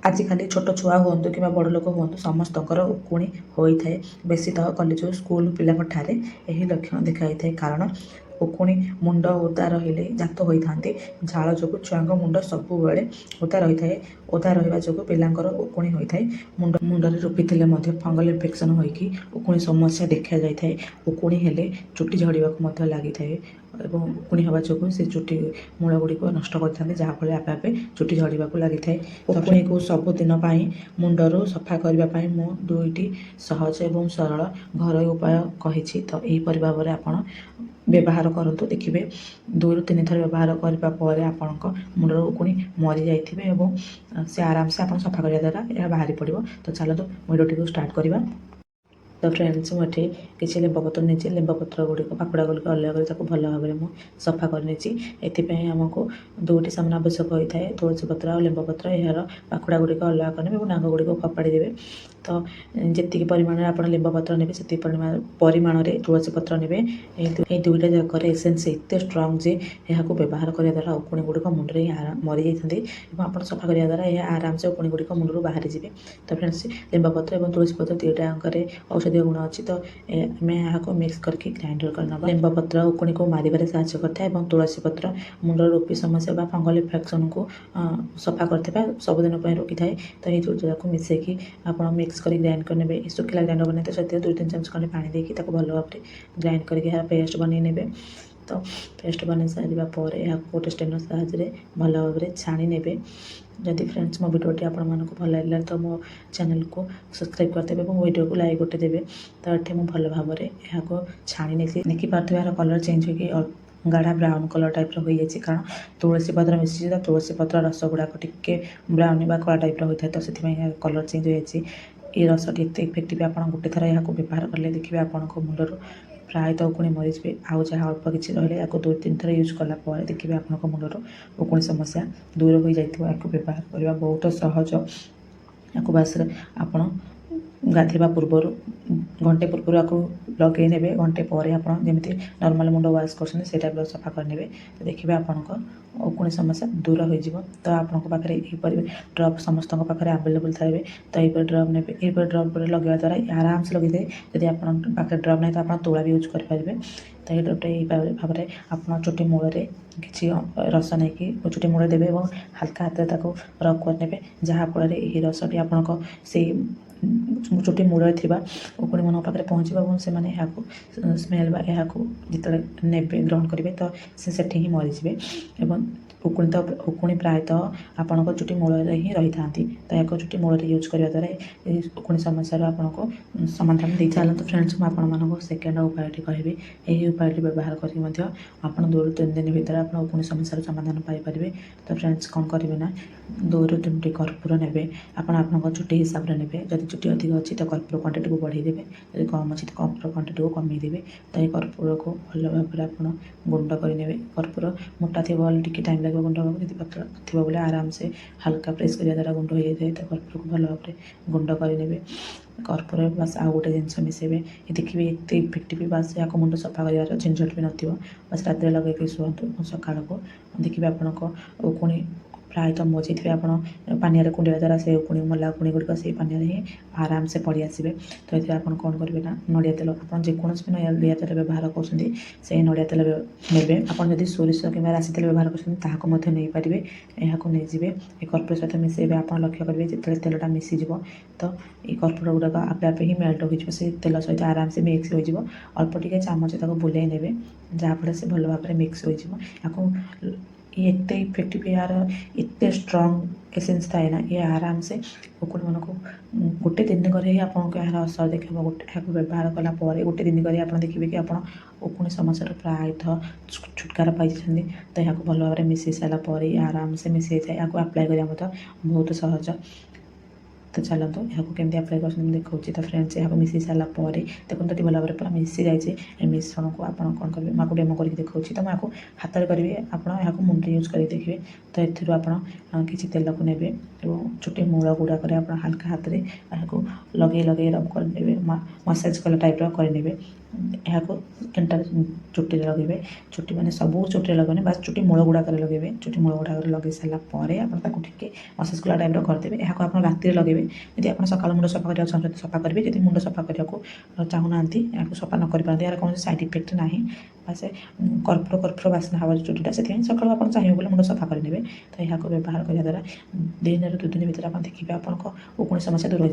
आजिकाली छोट छुआ हूँ कि बड़ लोक हूँ समस्तकर उकुणी होता है। बेसीतः कॉलेज स्कूल पिलाठारे यही लक्षण देखाई था। कारण उकुणी मुंड ओदा रहिले जात होता झाड़ जो छुआ मुंड सब ओदा रही है। ओदा रहा जो पिलांकर उकुणी होता है। मुंडे रूपी थे फंगल इन्फेक्शन होगी उकुणी समस्या देखा जाए। उकुणी हेले चुटी झड़ाक लगी था और उकुणी हवा जो से चुटी मूल गुड़िक नष्ट करते जहाँफल आपे आपे चुटी झड़ाक लगी था। उकुणी को सबुदिन मुंडरू सफा करने मु दुईटी सहज और सरल घरोई उपाय कही। तो यहीपरि भाव में आप व्यवहार करूँ देखिए 2 ରୁ 3 थर व्यवहार करने आपण मुंडर उकुणी मरी जाइए से आराम से आप सफा करने द्वारा यह बाहरी पड़ो। तो चलते वीडियो को स्टार्ट करवा। तो फ्रेंड्स मुझे किसी लिंब पत्र नहीं लिंब पत्र गुड़िक पाखुड़ा गुड़िक अलग कर भल भाव में सफा करनी आमको 2टी सामान आवश्यक होता है तुलसी पत्र और लिंब पत्र यार पाखुड़ा गुड़िक अलग करने और नांग गुड़िक फपाड़ी देवे। तो जी परिमाण में आप लिंब पत्र ने से परिमाण में तुलसी पत्र ने 2टा जाकर एसेंस एत स्ट्रंग जे यहाँ व्यवहार करने द्वारा उकुणी गुड़िक मुंडे मरी जाती आप सफा करने द्वारा यह आराम से उकुणी गुड़िक मुंडू बाहरी जाए। तो फ्रेंड्स लिंब पत्र और तुलसी पत्र 2टाक औषधीय गुण अच्छी। तो आम यहाँ मिक्स करके ग्राइंडर करना। लिंब पत्र उकुणी को मारे साहय करता है। तुलसी पत्र मुंडर रूपी समस्या व फंगल इन्फेक्शन को सफा करते सबुदिन रोकी थाए। तो ये दुईटा मिसेकी आप मिक्स कर ग्राइंड करने शुखिला ग्राइंडर बने तो 2-3 चमच खंडे पानी देकी भल भाव में ग्राइंड करके पेस्ट बन ने। तो पेस्ट बन सारापर यहाँ गोटे स्टेनर साहाଯ୍य भल भाव में छाणी ने। जदि फ्रेंड्स मो भिडियोटी आपको भल लगे तो मो चैनल को सब्सक्राइब करदे और वीडियो को लाइक गोटे देवे। तो ये मुझे भल भाव में यहाँ छाणी नहीं देखिपे यार कलर चेंज हो गाढ़ा ब्राउन कलर टाइप हो जाए। कारण तुलसी पत्र मिसी तुलसी पत्र रस गुड़ाक टिके ब्राउन कला टाइप होता है। तो से कलर चेंज हो जाए। ये रसटी एत इफेक्टिव आप गोटे थर यहाँ व्यवहार कले देखिए आपण मुंडर प्रायतः उकुणी मरीजे आउ जहाँ अल्प किसी रही या 2-3 थर यूज कलापर देखिए आप मुंडर उकुणी समस्या दूर हो जाए। या व्यवहार करने बहुत सहज। या बास आप गाधेवा पूर्वर घंटे पूर्व आपको लगे ने घंटे पर आपमती नॉर्मल मुंड वाश कर टाइप सफा करने। तो देखिए आपंकर उकुणी समस्या दूर हो। तो आपण पाखे यहीपर ड्रप समस्त पाखे आवेलेबल थे। तो यहीपर ड्रप ने यहीपर ड्रप लगे द्वारा आराम से लगे थे। जब आप ड्रप नहीं तो आप तुला भी यूज करेंगे। तो ये ड्रपटा यही भाव में आप चुटी मूल किसी रस नहीं कि चुटी मूल देवे और हल्का हाथ में रब करने जहाँफल ये रसटी आप चुटी मूल उकुणी मान पाखे पहुँचे और से स्मेल यहाँ जिते ने ग्रहण करेंगे तो से ही मरीजे। उकुणी तो उकुणी प्रायतः आपण चुटी मूल ही रही था। तो एक चुटी मूल यूज करने द्वारा उकुणी समस्या आपको समाधान दे चलते। फ्रेंड्स मुझे सेकेंड उपायटी कहि यही उपायटी व्यवहार करके आप 2 ରୁ 3 दिन भर आप उकुणी समस्या समाधान पाइपर। तो फ्रेंड्स कौन करेंगे ना 2 ରୁ 3ଟି कर्पूर ने आप चुटी हिसाब से ने जब चुटी अधिक अच्छी तो कर्पूर क्वांटिटी को बढ़ाईदेवे जब कम अच्छी तो कर्पूर क्वांटिटी को कमेदेवे। तो ये कर्पूर को भल भाव में आप गुंड करे। कर्पूर मोटा थी टी टाइम लगे गुंड हाँ जी पतला थी बोले आराम से हल्का प्रेस करने द्वारा गुंड हो जाए। तो कर्पूर को भल भाव में गुंड करे। कर्पूर बास आउ गोटे जिनस मिसेबे देखिए एत इफेक्टिव बास या मुंड सफा कर झंझट भी नथिबो। बस रात लगे शुंतु सका को देखिए आपण उकुणी प्रायतः मजी थे आप पानी कुंडा द्वारा से उकुणी मला उकुणी गुड़िक से पानी ही आराम से पड़ी आसवे। तो ये आप कौन करेंगे ना नड़िया तेल आप जेकोसी नड़िया तेल व्यवहार कर नड़िया तेल ने आप सोरिष कि राशि तेल व्यवहार करें यहाँ नहीं कर्पूर सहित मिसेबे। आप लक्ष्य करेंगे जिते तेलटा मिसीज तो ये कर्पूर गुड़ाक आपे आपे ही मेल्ट हो से तेल सहित आराम से मिक्स हो अल्प टिके चामच बुलाई ने जहाँफल से भल भाव में मिक्स हो। एत इफेक्टिव यार एत स्ट्रंग एसेंस थाए ना ये आराम से उकुणी मन को गोटे दिन ही आपको यार असर देखा गोटे व्यवहार कलापर गोटे दिन कर आप देखिए कि आप उकुणी समस्या प्रायतः छुटकारा पाई। तो यहाँ भल भाव में मिसई सारापर आराम से मिसई जाए। या अप्लाई करने बहुत सहज। तो चलतु यहाँ केमती आप्लाय कर देखा। तो फ्रेंड्स यहाँ मिसी सारा देखो तो भल भाव पूरा मिसी जाए मिश्रण को आप कौन करेंगे मैं डेमो करके देखा। तो मैं हाथ में करी आप मुंडे यूज कर देखिए। तो एथुरु आप किसी तेल को नेबे और चुटी मूल गुड़ाक आप हल्का हाथ में यहाँ लगे लगे रब कर मसाज कला टाइप करे यहाँ केनटा चुटी लगे चुटी मैंने सब चुटी लगे बास चुटी मूल गुड़ाक लगे चुटी मूल गुड़ाक लगे सारापर आपको टे मसाज कला टाइप करदे यहाँ आप राति लगे यदि आप सकाल मुंड सफा करने चाहते सफा करेंगे जब मुंड सफा करने चाहूना यहाँ सफा न कर पारती यार कौन साइड इफेक्ट ना बास कर्पूर बास्ना हवा चुटीटा से सकाल आप चाहिए बोले मुंड सफा करेंगे। तो यहाँ व्यवहार करने द्वारा दिन 2 दिन भर आप देखिए आपको उकुणी समस्या दूर